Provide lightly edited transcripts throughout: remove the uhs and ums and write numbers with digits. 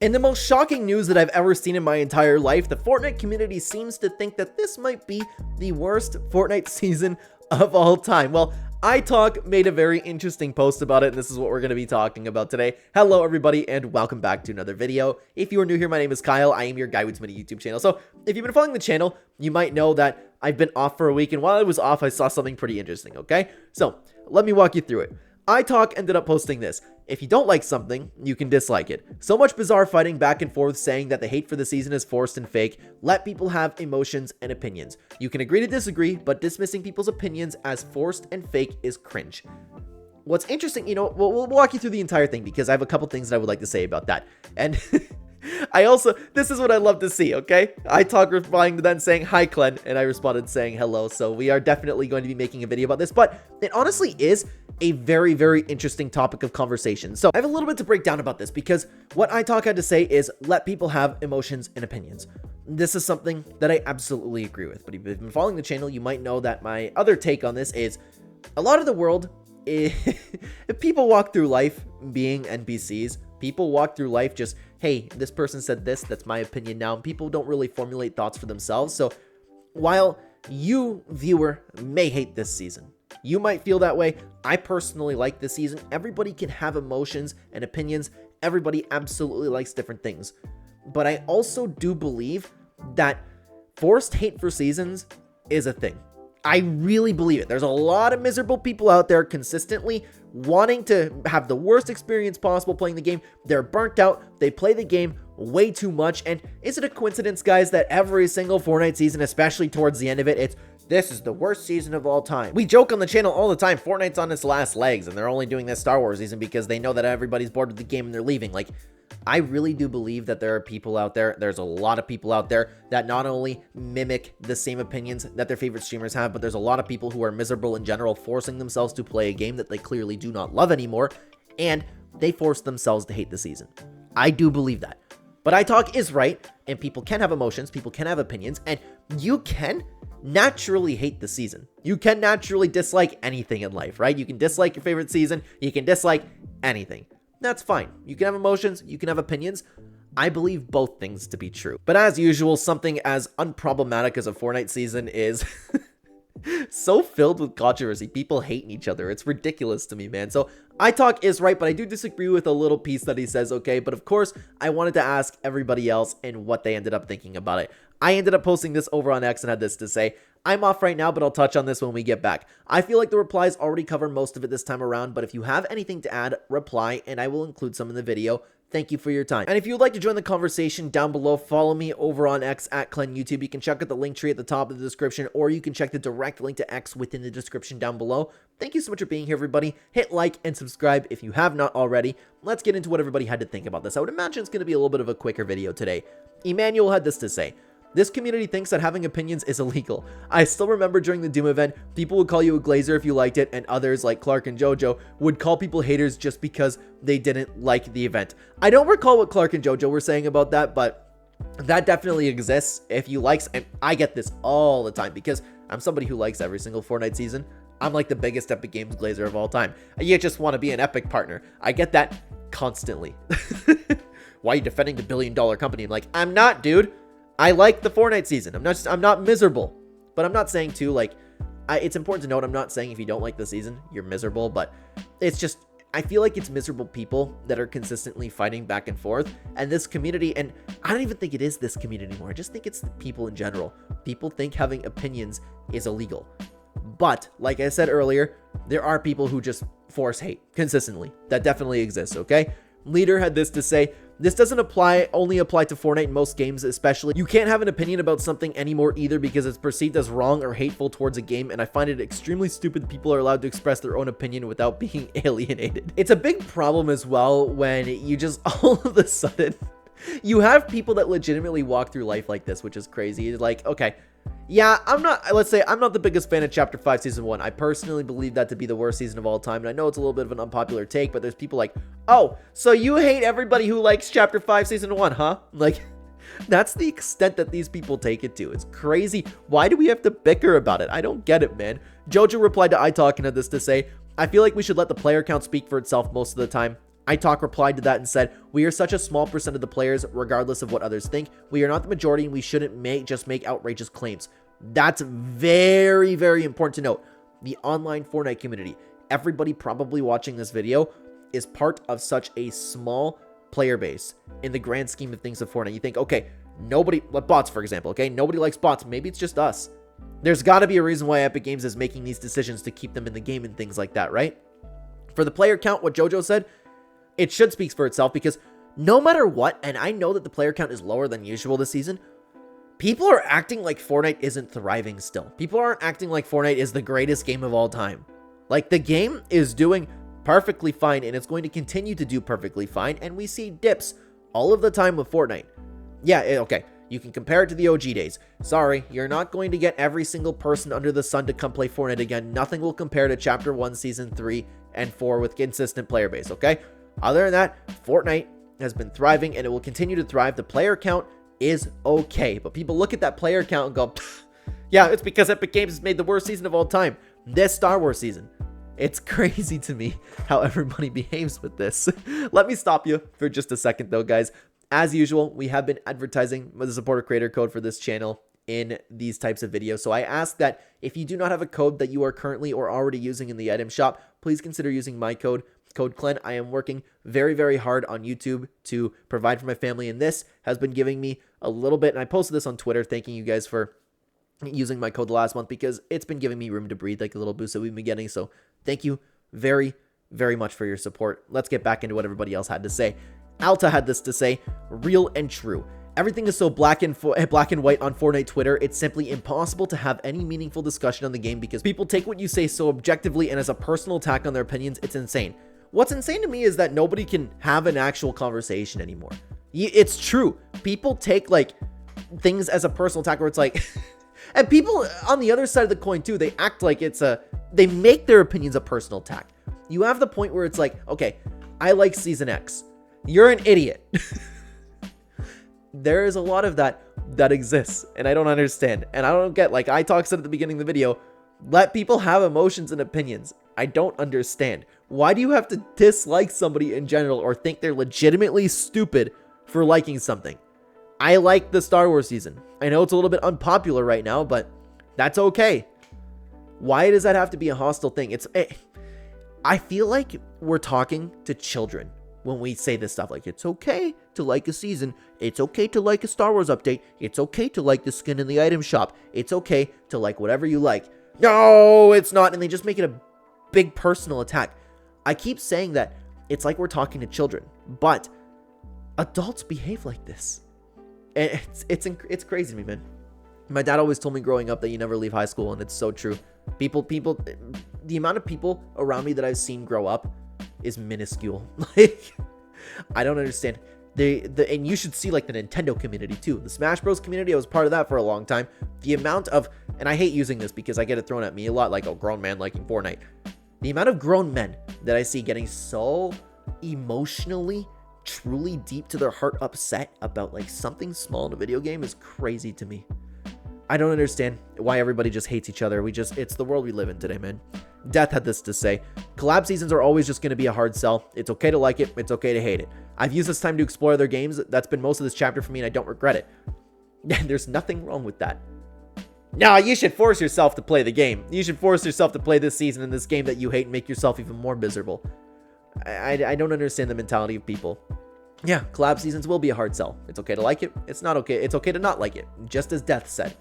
In the most shocking news that I've ever seen in my entire life, the Fortnite community seems to think that this might be the worst Fortnite season of all time. Well, iTalk made a very interesting post about it, and this is what we're going to be talking about today. Hello, everybody, and welcome back to another video. If you are new here, my name is Kyle. I am your guy with so many YouTube channel. So if you've been following the channel, you might know that I've been off for a week, and while I was off, I saw something pretty interesting, okay? So let me walk you through it. iTalk ended up posting this. If you don't like something, you can dislike it. So much bizarre fighting back and forth saying that the hate for the season is forced and fake. Let people have emotions and opinions. You can agree to disagree, but dismissing people's opinions as forced and fake is cringe. What's interesting, we'll walk you through the entire thing because I have a couple things that I would like to say about that. And this is what I love to see, okay? iTalk replying to that saying, "Hi, Clen," and I responded saying hello. So we are definitely going to be making a video about this, but it honestly is a very, very interesting topic of conversation. So I have a little bit to break down about this because what iTalk had to say is let people have emotions and opinions. This is something that I absolutely agree with, but if you've been following the channel, you might know that my other take on this is a lot of the world is, if people walk through life being NPCs, people walk through life just, hey, this person said this, that's my opinion now, and people don't really formulate thoughts for themselves. So while you, viewer, may hate this season, you might feel that way. I personally like this season. Everybody can have emotions and opinions. Everybody absolutely likes different things. But I also do believe that forced hate for seasons is a thing. I really believe it. There's a lot of miserable people out there consistently wanting to have the worst experience possible playing the game. They're burnt out. They play the game way too much. And is it a coincidence, guys, that every single Fortnite season, especially towards the end of it, this is the worst season of all time? We joke on the channel all the time, Fortnite's on its last legs, and they're only doing this Star Wars season because they know that everybody's bored with the game and they're leaving. Like, I really do believe that there are people out there, there's a lot of people out there that not only mimic the same opinions that their favorite streamers have, but there's a lot of people who are miserable in general, forcing themselves to play a game that they clearly do not love anymore, and they force themselves to hate the season. I do believe that. But iTalk is right, and people can have emotions, people can have opinions, and you can naturally hate the season. You can naturally dislike anything in life, right? You can dislike your favorite season, you can dislike anything. That's fine. You can have emotions, you can have opinions. I believe both things to be true. But as usual, something as unproblematic as a Fortnite season is so filled with controversy. People hating each other. It's ridiculous to me, man. So iTalk is right, but I do disagree with a little piece that he says, okay? But of course, I wanted to ask everybody else and what they ended up thinking about it. I ended up posting this over on X and had this to say. I'm off right now, but I'll touch on this when we get back. I feel like the replies already cover most of it this time around, but if you have anything to add, reply, and I will include some in the video. Thank you for your time. And if you would like to join the conversation down below, follow me over on X at Clen YouTube. You can check out the link tree at the top of the description, or you can check the direct link to X within the description down below. Thank you so much for being here, everybody. Hit like and subscribe if you have not already. Let's get into what everybody had to think about this. I would imagine it's going to be a little bit of a quicker video today. Emmanuel had this to say. This community thinks that having opinions is illegal. I still remember during the Doom event, people would call you a glazer if you liked it, and others like Clark and Jojo would call people haters just because they didn't like the event. I don't recall what Clark and Jojo were saying about that, but that definitely exists. If you like, and I get this all the time because I'm somebody who likes every single Fortnite season. I'm like the biggest Epic Games glazer of all time. You just want to be an Epic partner. I get that constantly. Why are you defending the billion-dollar company? I'm like, I'm not, dude. I like the Fortnite season. I'm not miserable, but I'm not saying too, like, it's important to note, I'm not saying if you don't like the season, you're miserable, but it's just, I feel like it's miserable people that are consistently fighting back and forth, and this community, and I don't even think it is this community anymore. I just think it's the people in general. People think having opinions is illegal, but like I said earlier, there are people who just force hate consistently. That definitely exists, okay? Leader had this to say. This doesn't only apply to Fortnite in most games, especially. You can't have an opinion about something anymore either because it's perceived as wrong or hateful towards a game, and I find it extremely stupid people are allowed to express their own opinion without being alienated. It's a big problem as well when you just all of a sudden, you have people that legitimately walk through life like this, which is crazy. It's like, okay, yeah, let's say I'm not the biggest fan of Chapter 5 Season 1. I personally believe that to be the worst season of all time, and I know it's a little bit of an unpopular take, but there's people like, oh, so you hate everybody who likes Chapter 5 Season 1, huh? Like, that's the extent that these people take it to. It's crazy. Why do we have to bicker about it? I don't get it, man. Jojo replied to iTalk and had this to say, I feel like we should let the player count speak for itself most of the time. iTalk replied to that and said, "We are such a small percent of the players, regardless of what others think. We are not the majority, and we shouldn't just make outrageous claims." That's very, very important to note. The online Fortnite community, everybody probably watching this video, is part of such a small player base in the grand scheme of things of Fortnite. You think, okay, nobody, like bots, for example, okay? Nobody likes bots. Maybe it's just us. There's got to be a reason why Epic Games is making these decisions to keep them in the game and things like that, right? For the player count, what JoJo said, it should speak for itself, because no matter what, and I know that the player count is lower than usual this season, people are acting like Fortnite isn't thriving still. People aren't acting like Fortnite is the greatest game of all time. Like, the game is doing perfectly fine, and it's going to continue to do perfectly fine, and we see dips all of the time with Fortnite. Yeah, okay, you can compare it to the OG days. Sorry, you're not going to get every single person under the sun to come play Fortnite again. Nothing will compare to Chapter 1, Season 3, and 4 with consistent player base, okay? Other than that, Fortnite has been thriving, and it will continue to thrive. The player count is okay, but people look at that player count and go, yeah, it's because Epic Games has made the worst season of all time, this Star Wars season. It's crazy to me how everybody behaves with this. Let me stop you for just a second though, guys. As usual, we have been advertising the supporter creator code for this channel in these types of videos. So I ask that if you do not have a code that you are currently or already using in the item shop, please consider using my code Clen. I am working very, very hard on YouTube to provide for my family, and this has been giving me a little bit, and I posted this on Twitter thanking you guys for using my code the last month, because it's been giving me room to breathe, like a little boost that we've been getting. So thank you very, very much for your support. Let's get back into what everybody else had to say. Alta had this to say: real and true. Everything is so black and white on Fortnite Twitter, it's simply impossible to have any meaningful discussion on the game because people take what you say so objectively and as a personal attack on their opinions. It's insane. What's insane to me is that nobody can have an actual conversation anymore. It's true. People take like things as a personal attack where it's like, and people on the other side of the coin too, they act like they make their opinions a personal attack. You have the point where it's like, okay, I like Season X. You're an idiot. There is a lot of that exists, and I don't understand. And I don't get, like I said at the beginning of the video, let people have emotions and opinions. I don't understand. Why do you have to dislike somebody in general or think they're legitimately stupid for liking something? I like the Star Wars season. I know it's a little bit unpopular right now, but that's okay. Why does that have to be a hostile thing? I feel like we're talking to children when we say this stuff. Like, it's okay to like a season. It's okay to like a Star Wars update. It's okay to like the skin in the item shop. It's okay to like whatever you like. No, it's not. And they just make it a big personal attack. I keep saying that it's like we're talking to children, but adults behave like this. And it's crazy to me, man. My dad always told me growing up that you never leave high school, and it's so true. People, the amount of people around me that I've seen grow up is minuscule. Like, I don't understand. And you should see like the Nintendo community too. The Smash Bros community, I was part of that for a long time. The amount of, and I hate using this because I get it thrown at me a lot, like a grown man liking Fortnite. The amount of grown men that I see getting so emotionally, truly deep to their heart upset about like something small in a video game is crazy to me. I don't understand why everybody just hates each other. It's the world we live in today, man. Death had this to say: collab seasons are always just going to be a hard sell. It's okay to like it. It's okay to hate it. I've used this time to explore other games. That's been most of this chapter for me, and I don't regret it. There's nothing wrong with that. No, you should force yourself to play the game. You should force yourself to play this season in this game that you hate and make yourself even more miserable. I don't understand the mentality of people. Yeah, collab seasons will be a hard sell. It's okay to like it. It's not okay. It's okay to not like it, just as Death said.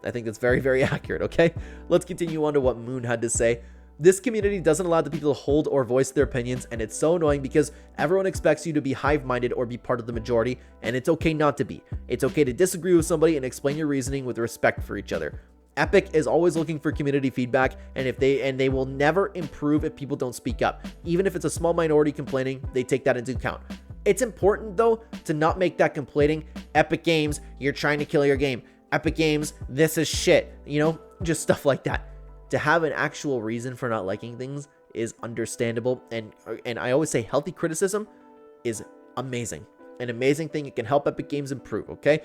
I think that's very, very accurate, okay? Let's continue on to what Moon had to say. This community doesn't allow the people to hold or voice their opinions, and it's so annoying because everyone expects you to be hive-minded or be part of the majority, and it's okay not to be. It's okay to disagree with somebody and explain your reasoning with respect for each other. Epic is always looking for community feedback, and they will never improve if people don't speak up. Even if it's a small minority complaining, they take that into account. It's important, though, to not make that complaining, Epic Games, you're trying to kill your game. Epic Games, this is shit. You know, just stuff like that. To have an actual reason for not liking things is understandable, and I always say healthy criticism is amazing. An amazing thing. It can help Epic Games improve, okay?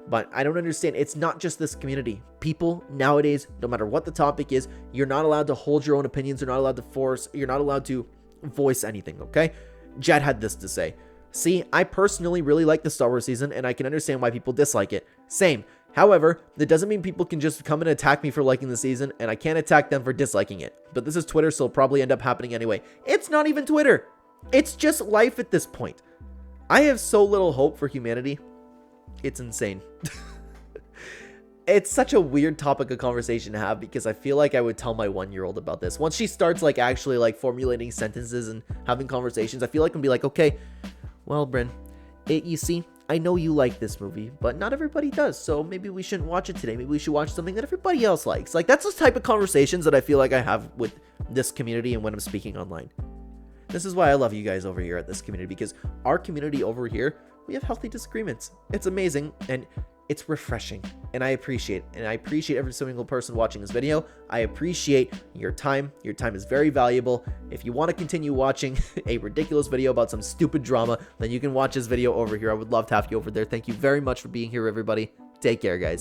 But I don't understand. It's not just this community. People nowadays, no matter what the topic is, you're not allowed to hold your own opinions. You're not allowed to voice anything, okay? Jed had this to say. See, I personally really like the Star Wars season, and I can understand why people dislike it. Same. However, that doesn't mean people can just come and attack me for liking the season, and I can't attack them for disliking it. But this is Twitter, so it'll probably end up happening anyway. It's not even Twitter. It's just life at this point. I have so little hope for humanity. It's insane. It's such a weird topic of conversation to have because I feel like I would tell my 1-year-old about this. Once she starts like actually like formulating sentences and having conversations, I feel like I'm be like, okay, well, Bryn, you see, I know you like this movie, but not everybody does. So maybe we shouldn't watch it today. Maybe we should watch something that everybody else likes. Like that's the type of conversations that I feel like I have with this community and when I'm speaking online. This is why I love you guys over here at this community, because our community over here, we have healthy disagreements. It's amazing and it's refreshing, and I appreciate it. And I appreciate every single person watching this video. I appreciate your time. Your time is very valuable. If you want to continue watching a ridiculous video about some stupid drama, then you can watch this video over here. I would love to have you over there. Thank you very much for being here, everybody. Take care, guys.